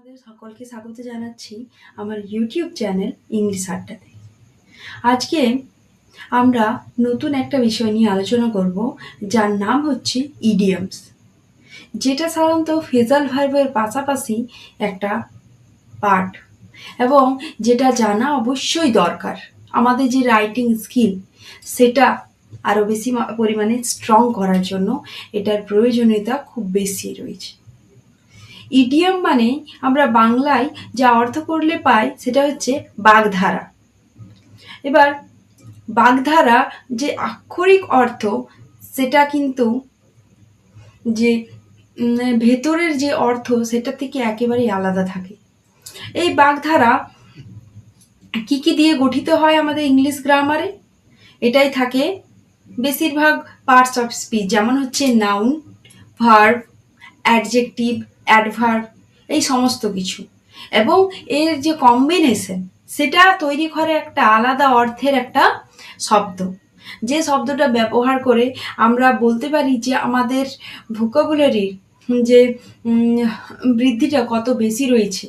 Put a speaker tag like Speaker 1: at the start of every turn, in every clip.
Speaker 1: তোমাদের সকলকে স্বাগত জানাচ্ছি আমার ইউটিউব চ্যানেল ইংলিশ আড্ডাতে। আজকে আমরা নতুন একটা বিষয় নিয়ে আলোচনা করব, যার নাম হচ্ছে ইডিয়মস, যেটা সাধারণত ফ্রেজাল ভার্বের পাশাপাশি একটা পার্ট এবং যেটা জানা অবশ্যই দরকার। আমাদের যে রাইটিং স্কিল সেটা আরও বেশি পরিমাণে স্ট্রং করার জন্য এটার প্রয়োজনীয়তা খুব বেশি রয়েছে। ইডিয়ম মানে আমরা বাংলায় যা অর্থ করলে পাই সেটা হচ্ছে বাগধারা। এবার বাগধারা যে আক্ষরিক অর্থ সেটা কিন্তু যে ভেতরের যে অর্থ সেটা থেকে একেবারেই আলাদা থাকে। এই বাগধারা কি কি দিয়ে গঠিত হয় আমাদের ইংলিশ গ্রামারে? এটাই থাকে বেশিরভাগ পার্টস অফ স্পিচ, যেমন হচ্ছে নাউন, ভার্ব, অ্যাডজেক্টিভ, অ্যাডভার্ব, এই সমস্ত কিছু, এবং এর যে কম্বিনেশন সেটা তৈরি করে একটা আলাদা অর্থের একটা শব্দ, যে শব্দটা ব্যবহার করে আমরা বলতে পারি যে আমাদের ভোকাবুলারির যে বৃদ্ধিটা কত বেশি রয়েছে,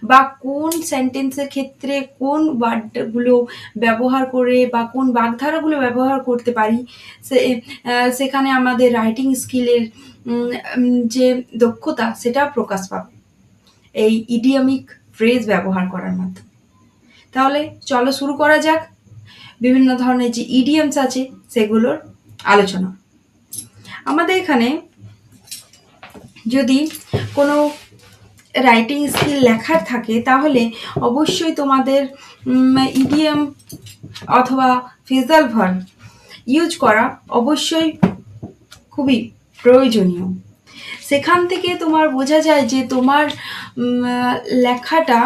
Speaker 1: বা কোন সেন্টেন্সের ক্ষেত্রে কোন ওয়ার্ডগুলো ব্যবহার করে বা কোন বাগধারাগুলো ব্যবহার করতে পারি, সেখানে আমাদের রাইটিং স্কিলের যে দক্ষতা সেটা প্রকাশ পাবে এই ইডিয়মিক ফ্রেজ ব্যবহার করার মাধ্যমে। তাহলে চলো শুরু করা যাক বিভিন্ন ধরনের যে ইডিয়মস আছে সেগুলোর আলোচনা। আমাদের এখানে যদি কোনো রাইটিং স্কিল লেখার থাকে তাহলে অবশ্যই তোমাদের ইডিয়ম অথবা ফ্রেজাল ভার্ব ইউজ করা অবশ্যই খুবই প্রয়োজনীয়। সেখান থেকে তোমার বোঝা যায় যে তোমার লেখাটা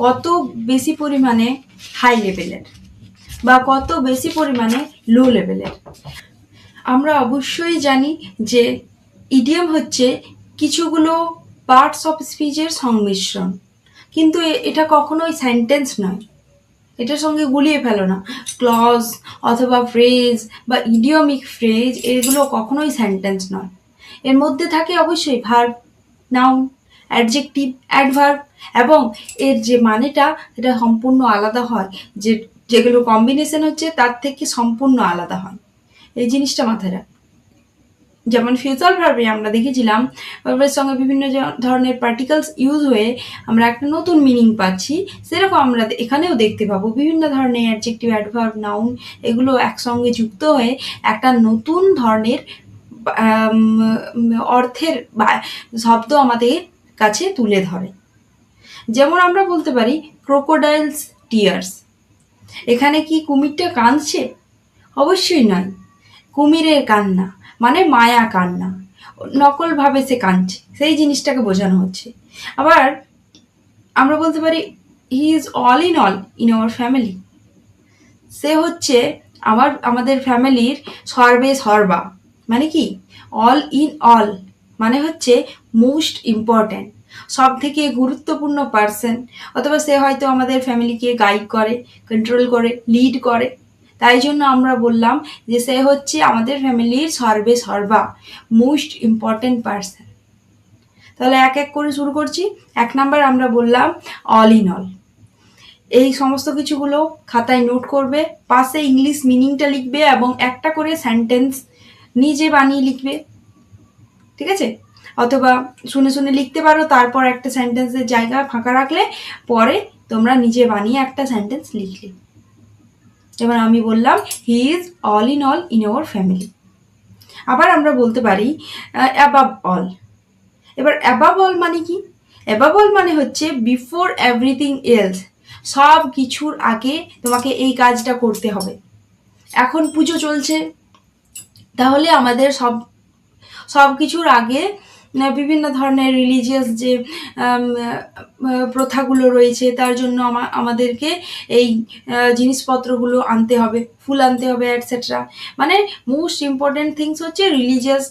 Speaker 1: কত বেশি পরিমাণে হাই লেভেলের বা কত বেশি পরিমাণে লো লেভেলের। আমরা অবশ্যই জানি যে ইডিয়ম হচ্ছে কিছুগুলো পার্টস অফ স্পিচের সংমিশ্রণ, কিন্তু এটা কখনোই সেন্টেন্স নয়। এটার সঙ্গে গুলিয়ে ফেলো না। ক্লজ অথবা ফ্রেজ বা ইডিয়মিক ফ্রেজ এগুলো কখনোই সেন্টেন্স নয়। এর মধ্যে থাকে অবশ্যই ভার্ব, নাউন, অ্যাডজেক্টিভ, অ্যাডভার্ব, এবং এর যে মানেটা এটা সম্পূর্ণ আলাদা হয়, যেগুলো কম্বিনেশন হচ্ছে তার থেকে সম্পূর্ণ আলাদা হয়। এই জিনিসটা মাথায় রাখ। যেমন ফ্রেজাল ভার্বে আমরা দেখেছিলাম ভার্বের সঙ্গে বিভিন্ন ধরনের পার্টিকেলস ইউজ হয়ে আমরা একটা নতুন মিনিং পাচ্ছি, সেরকম আমরা এখানেও দেখতে পাবো বিভিন্ন ধরনের অ্যাডজেক্টিভ, অ্যাডভার্ব, নাউন এগুলো একসঙ্গে যুক্ত হয়ে একটা নতুন ধরনের অর্থের শব্দ আমাদের কাছে তুলে ধরে। যেমন আমরা বলতে পারি ক্রোকোডাইলস টিয়ার্স। এখানে কি কুমিরটা কাঁদছে? অবশ্যই নয়। কুমিরের কান্না মানে মায়া কান্না, নকলভাবে সে কাঁদছে, সেই জিনিসটাকে বোঝানো হচ্ছে। আবার আমরা বলতে পারি he is all in our family. সে হচ্ছে আমাদের ফ্যামিলির সর্বে সর্বা। মানে কি? অল ইন অল মানে হচ্ছে মোস্ট ইম্পর্ট্যান্ট, সব থেকে গুরুত্বপূর্ণ পার্সন, অথবা সে হয়তো আমাদের ফ্যামিলিকে গাইড করে, কন্ট্রোল করে, লিড করে। তাই জন্য আমরা বললাম যে সে হচ্ছে আমাদের ফ্যামিলির সর্বে সর্বা, মোস্ট ইম্পর্ট্যান্ট পার্সন। তাহলে এক এক করে শুরু করছি। 1 নাম্বার আমরা বললাম অল ইন অল। এই সমস্ত কিছুগুলো খাতায় নোট করবে, পাশে ইংলিশ মিনিংটা লিখবে এবং একটা করে সেন্টেন্স নিজে বানিয়ে লিখবে, ঠিক আছে? অথবা শুনে শুনে লিখতে পারো, তারপর একটা সেন্টেন্সের জায়গা ফাঁকা রাখলে পরে তোমরা নিজে বানিয়ে একটা সেন্টেন্স লিখলে। যেমন আমি বললাম হি is all in our family. আবার আমরা বলতে পারি অ্যাবাভ অল। এবার অ্যাবাভ অল মানে কি? অ্যাবাভ অল মানে হচ্ছে বিফোর এভরিথিং এলস, সব কিছুর আগে তোমাকে এই কাজটা করতে হবে। এখন পুজো চলছে, তাহলে আমাদের সব কিছুর আগে বিভিন্ন ধরনের রিলিজিয়াস যে প্রথাগুলো রয়েছে তার জন্য আমাদেরকে এই জিনিসপত্রগুলো আনতে হবে, ফুল আনতে হবে, অ্যাটসেট্রা। মানে মোস্ট ইম্পর্ট্যান্ট থিংস হচ্ছে রিলিজিয়াস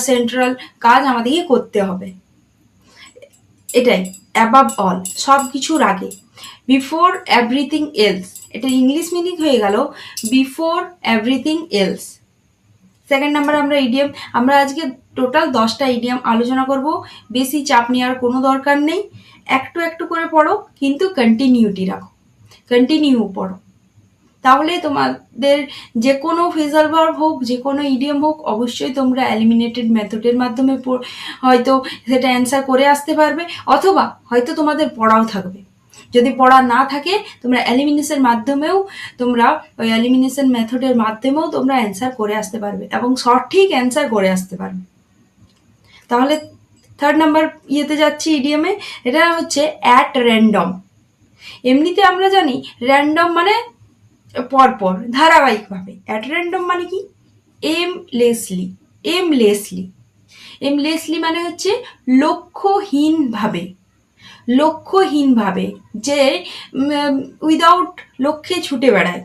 Speaker 1: সেন্ট্রাল কাজ আমাদেরকে করতে হবে। এটাই অ্যাবাভ অল, সব কিছুর আগে। বিফোর এভরিথিং এলস, এটা ইংলিশ মিনিং হয়ে গেল before everything else. 2nd number আমরা ইডিয়ম, আমরা আজকে টোটাল 10টা ইডিয়ম আলোচনা করব। বেশি চাপ নেওয়ার কোনো দরকার নেই, একটু একটু করে পড়ো, কিন্তু কন্টিনিউটি রাখো, কন্টিনিউ পড়ো। তাহলে তোমাদের যে কোনো ফ্রেজাল ভার্ব হোক, যে কোনো ইডিয়ম হোক, অবশ্যই তোমরা এলিমিনেটেড মেথডের মাধ্যমে হয়তো সেটা অ্যান্সার করে আসতে পারবে, অথবা হয়তো তোমাদের পড়াও থাকবে। যদি পড়া না থাকে, তোমরা এলিমিনেশন মাধ্যমেও তোমরা ওই এলিমিনেশন মেথডের মাধ্যমেও তোমরা অ্যান্সার করে আসতে পারবে এবং সঠিক অ্যান্সার করে আসতে পারবে। তাহলে 3rd নাম্বার ইয়েতে যাচ্ছি ইডিয়মে, এটা হচ্ছে অ্যাট র্যান্ডম। এমনিতে আমরা জানি র্যান্ডম মানে পরপর ধারাবাহিকভাবে, অ্যাট র্যান্ডম মানে কি এমলেসলি, এমলেসলি, এমলেসলি মানে হচ্ছে লক্ষ্যহীনভাবে, লক্ষ্যহীনভাবে, যে উইদাউট লক্ষ্যে ছুটে বেড়ায়।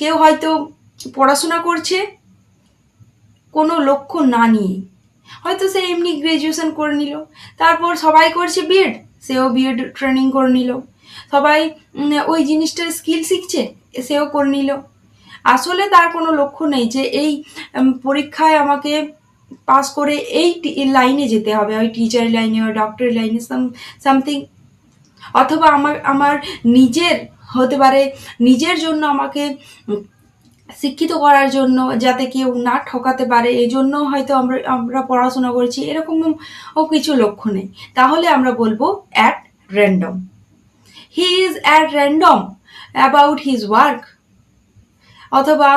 Speaker 1: কেউ হয়তো পড়াশোনা করছে কোনো লক্ষ্য না নিয়ে, হয়তো সে এমনি গ্র্যাজুয়েশন করে নিল, তারপর সবাই করছে বিএড, সেও বিএড ট্রেনিং করে নিল, সবাই ওই জিনিসটার স্কিল শিখছে, সেও করে নিল। আসলে তার কোনো লক্ষ্য নেই যে এই পরীক্ষায় আমাকে পাস করে এই লাইনে যেতে হবে, ওই টিচার লাইনে, ওই ডক্টর লাইনে, সামথিং। অথবা আমার নিজের হতে পারে, নিজের জন্য আমাকে শিক্ষিত করার জন্য, যাতে কেউ না ঠকাতে পারে, এই জন্য হয়তো আমরা পড়াশোনা করছি, এরকমও কিছু লক্ষ্য নেই। তাহলে আমরা বলবো at random. He is at random about his work, অথবা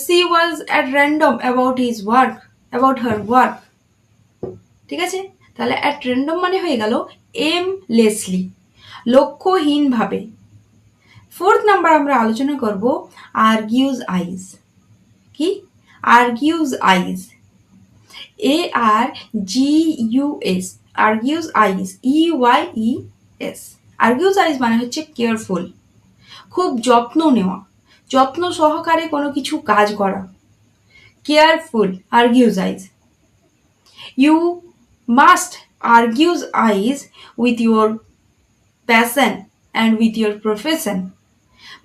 Speaker 1: she was at random about his work, about her work. ঠিক আছে, তাহলে অ্যাট র্যান্ডম মানে হয়ে গেল এমলেসলি, লক্ষ্যহীনভাবে। 4th নাম্বার আমরা আলোচনা করব আর্গিউজ আইজ। কি আর্গিউজ আইজ, ARGUS, আর্গিউজ আইজ, EYES। আর্গিউজ আইজ মানে হচ্ছে কেয়ারফুল, খুব যত্ন নেওয়া, যত্ন সহকারে কোনো কিছু কাজ করা, careful, argues eyes. You must argues eyes with your passion and with your profession,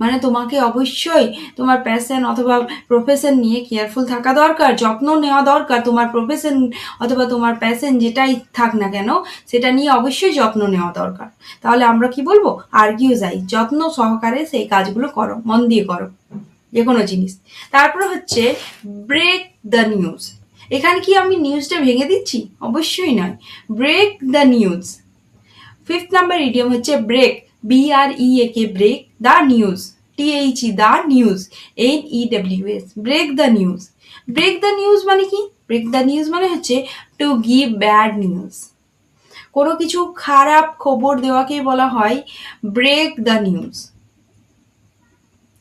Speaker 1: মানে তোমাকে অবশ্যই তোমার প্যাশন অথবা প্রফেশন নিয়ে কেয়ারফুল থাকা দরকার, যত্ন নেওয়া দরকার। তোমার প্রফেশন অথবা তোমার প্যাশন যেটাই থাক না কেন, সেটা নিয়ে অবশ্যই যত্ন নেওয়া দরকার। তাহলে আমরা কি বলবো, আর্গিউজ আইজ, যত্ন সহকারে সেই কাজগুলো করো, মন দিয়ে করো যে কোনো জিনিস। তারপর হচ্ছে ব্রেক দ্য নিউজ। এখানে কি আমি নিউজটা ভেঙে দিচ্ছি? অবশ্যই নয়, break the news. 5th number idiom হচ্ছে break, BREAK, break the news, THE, the news, NEWS, break the news. Break the news মানে কি? ব্রেক দ্য নিউজ মানে হচ্ছে টু গিভ ব্যাড নিউজ। কোনো কিছু খারাপ খবর দেওয়াকে বলা হয় ব্রেক দ্য নিউজ।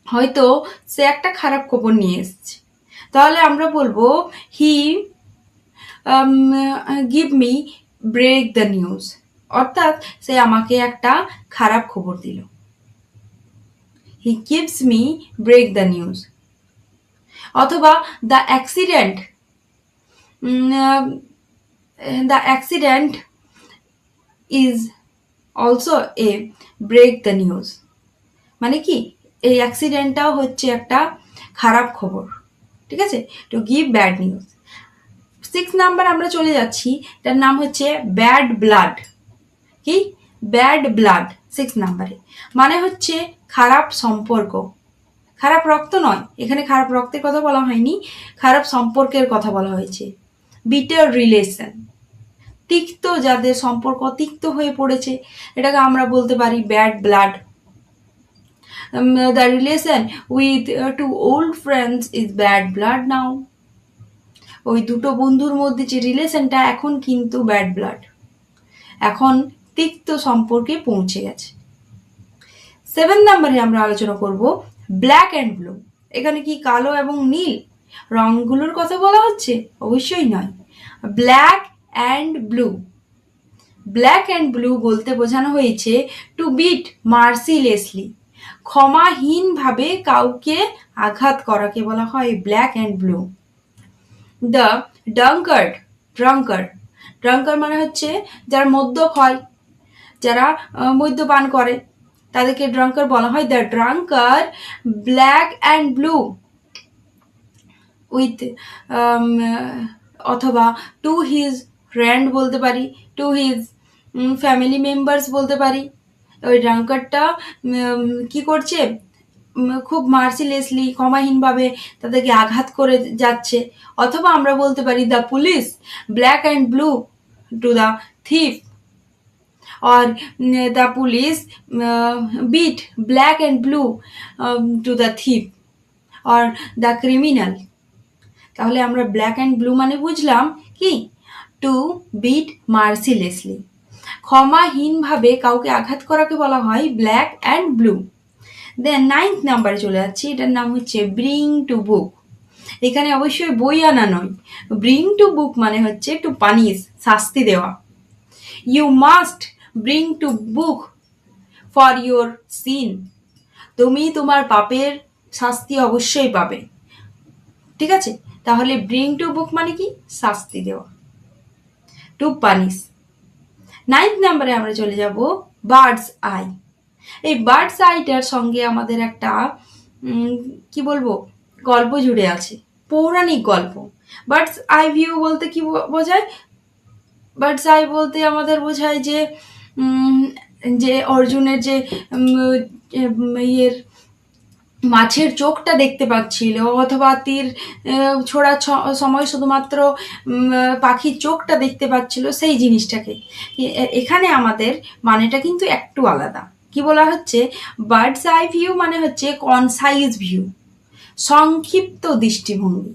Speaker 1: হয়তো সে একটা খারাপ খবর নিয়ে এসছে, তাহলে আমরা বলবো he give me break the news, অর্থাৎ সে আমাকে একটা খারাপ খবর দিল। He gives me break the news. অথবা the accident, the accident is also a break the news, মানে কি এই অ্যাক্সিডেন্টটাও হচ্ছে একটা খারাপ খবর। ঠিক আছে, to give bad news. 6 number আমরা চলে যাচ্ছি, তার নাম হচ্ছে ব্যাড ব্লাড। কি ব্যাড ব্লাড 6 নাম্বারে, মানে হচ্ছে খারাপ সম্পর্ক, খারাপ রক্ত নয়, এখানে খারাপ রক্তের কথা বলা হয়নি, খারাপ সম্পর্কের কথা বলা হয়েছে। বিটার রিলেশন, তিক্ত, যাদের সম্পর্ক তিক্ত হয়ে পড়েছে, এটাকে আমরা বলতে পারি bad blood. The relation with two old friends is bad blood now. ওই দুটো বন্ধুর মধ্যে যে রিলেশনটা, এখন কিন্তু ব্যাড ব্লাড, এখন তিক্ত সম্পর্কে পৌঁছে গেছে। 7 নাম্বারে আমরা আলোচনা করব ব্ল্যাক অ্যান্ড ব্লু। এখানে কি কালো এবং নীল রঙগুলোর কথা বলা হচ্ছে? অবশ্যই নয়, black and blue. Black and blue বলতে বোঝানো হয়েছে টু বিট মার্সিলেসলি, ক্ষমাহীনভাবে কাউকে আঘাত করাকে বলা হয় ব্ল্যাক অ্যান্ড ব্লু। দ্য ডাঙ্কার্ড, ড্রাঙ্কার্ড, ড্রাঙ্কার্ড মানে হচ্ছে যারা মদ্যপ হয়, যারা মদ্যপান করে, তাদেরকে ড্রাঙ্কার বলা হয়। The drunker black and blue with, অথবা টু হিজ ফ্রেন্ড বলতে পারি, টু হিজ ফ্যামিলি মেম্বার্স বলতে পারি। ওই ড্রাঙ্কারটা কি করছে, খুব মার্সিলেসলি ক্ষমাহীনভাবে তাদেরকে আঘাত করে যাচ্ছে। অথবা আমরা বলতে পারি the police black and blue to the thief, or the police beat black and blue to the thief or the criminal। তাহলে আমরা ব্ল্যাক অ্যান্ড ব্লু মানে বুঝলাম কি, টু বিট মার্সিলেসলি, ক্ষমাহীনভাবে কাউকে আঘাত করাকে বলা হয় black and blue. Then 9th নাম্বারে চলে যাচ্ছি, এটার নাম হচ্ছে ব্রিং টু বুক। এখানে অবশ্যই বই আনা নয়, ব্রিং টু বুক মানে হচ্ছে টু পানিশ, শাস্তি দেওয়া। You must bring to book for your sin, তুমি তোমার পাপের শাস্তি অবশ্যই পাবে। ঠিক আছে, তাহলে ব্রিং টু বুক মানে কি, শাস্তি দেওয়া, টু পানিশ। 9th নাম্বারে আমরা চলে যাব বার্ডস আই। এই বার্ডস আইটার সঙ্গে আমাদের একটা কি বলবো, গল্প জুড়ে আছে, পৌরাণিক গল্প। বার্ডস আই ভিউ বলতে কি বোঝায়, বার্ডস আই বলতে আমাদের বোঝায় যে যে অর্জুনের যে ইয়ের মাছের চোখটা দেখতে পাচ্ছিল, অথবা তীর ছোড়ার সময় শুধুমাত্র পাখির চোখটা দেখতে পাচ্ছিল, সেই জিনিসটাকে। এখানে আমাদের মানেটা কিন্তু একটু আলাদা। কি বলা হচ্ছে, বার্ডস আই ভিউ মানে হচ্ছে কনসাইজ ভিউ, সংক্ষিপ্ত দৃষ্টিভঙ্গি।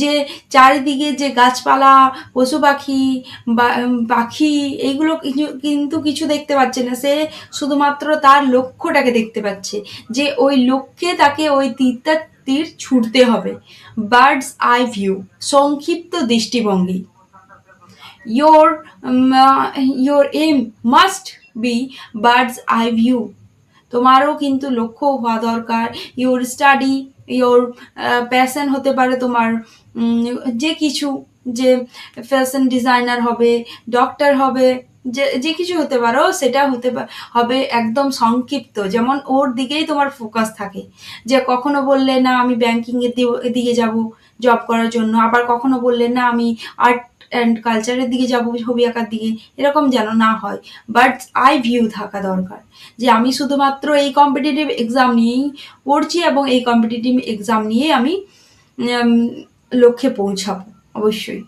Speaker 1: যে চারিদিকে যে গাছপালা, পশু পাখি বা পাখি, এইগুলো কিন্তু কিছু দেখতে পাচ্ছে না, সে শুধুমাত্র তার লক্ষ্যটাকে দেখতে পাচ্ছে, যে ওই লক্ষ্যে তাকে ওই তীর ছুটতে হবে। বার্ডস আই ভিউ, সংক্ষিপ্ত দৃষ্টিভঙ্গি। your aim must be bird's eye view, তোমারও কিন্তু লক্ষ্য হওয়া দরকার। ইউর স্টাডি, ইউর প্যাশন হতে পারে তোমার যে কিছু, যে ফ্যাশন ডিজাইনার হবে, ডক্টর হবে, যে কিছু হতে পারো, সেটা হবে একদম সংক্ষিপ্ত, যেমন ওর দিকেই তোমার ফোকাস থাকে। যে কখনো বললে না আমি ব্যাংকিংয়ের দিকে যাব জব করার জন্য, আবার কখনো বললে না আমি আর্ট অ্যান্ড কালচারের দিকে যাব, ছবি আঁকার দিকে, এরকম যেন না হয়। বাট আই ভিউ থাকা দরকার, যে আমি শুধুমাত্র এই কম্পিটিটিভ এক্সাম নিয়েই পড়ছি এবং এই কম্পিটিটিভ এক্সাম নিয়ে আমি লক্ষ্যে পৌঁছাবো অবশ্যই।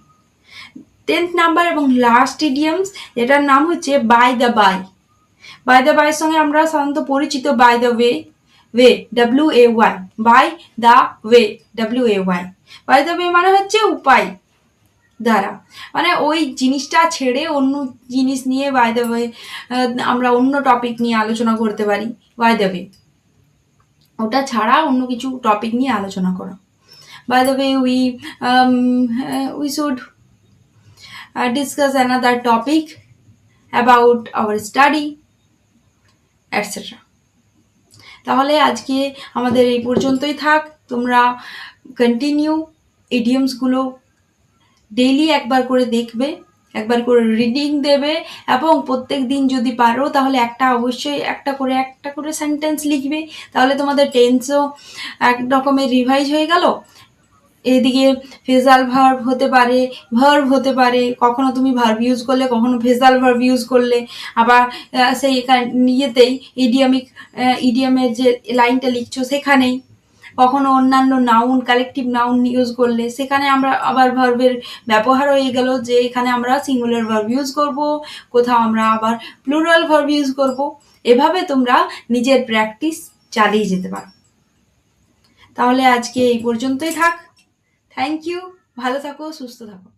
Speaker 1: 10th নাম্বার এবং লাস্ট ইডিয়ামস, এটার নাম হচ্ছে by the by. By the বাইয়ের সঙ্গে আমরা সাধারণত পরিচিত by the way, WAY, by the way, WAY। By the way মানে হচ্ছে উপায় দ্বারা, মানে ওই জিনিসটা ছেড়ে অন্য জিনিস নিয়ে বাই দ্য ওয়ে আমরা অন্য টপিক নিয়ে আলোচনা করতে পারি। বাই দ্য ওয়ে, ওটা ছাড়া অন্য কিছু টপিক নিয়ে আলোচনা করা। By the way we should discuss another topic about our study etc. তাহলে আজকে আমাদের এই পর্যন্তই থাক। তোমরা কন্টিনিউ ইডিয়মসগুলো ডেইলি একবার করে দেখবে, একবার করে রিডিং দেবে, এবং প্রত্যেক দিন যদি পারো তাহলে অবশ্যই একটা করে সেন্টেন্স লিখবে। তাহলে তোমাদের টেন্সও এক রকমের রিভাইজ হয়ে গেল। এদিকে ফেজাল ভার্ব হতে পারে, ভার্ব হতে পারে, কখনো তুমি ভার্ব ইউজ করলে, কখনো ফেজাল ভার্ব ইউজ করলে, আবার সেই ইয়েতেই ইডিয়ামের যে লাইনটা লিখছো সেখানেই কখনো অন্যান্য নাউন, কালেকটিভ নাউন ইউজ করলে সেখানে আমরা আবার ভার্বের ব্যবহার হয়ে গেল, যে এখানে আমরা সিঙ্গুলার ভার্ব ইউজ করব, কোথাও আমরা আবার প্লুরাল ভার্ব ইউজ করব। এভাবে তোমরা নিজের প্র্যাকটিস চালিয়ে যেতে পারো। তাহলে আজকে এই পর্যন্তই থাক। থ্যাংক ইউ, ভালো থাকো, সুস্থ থাকো।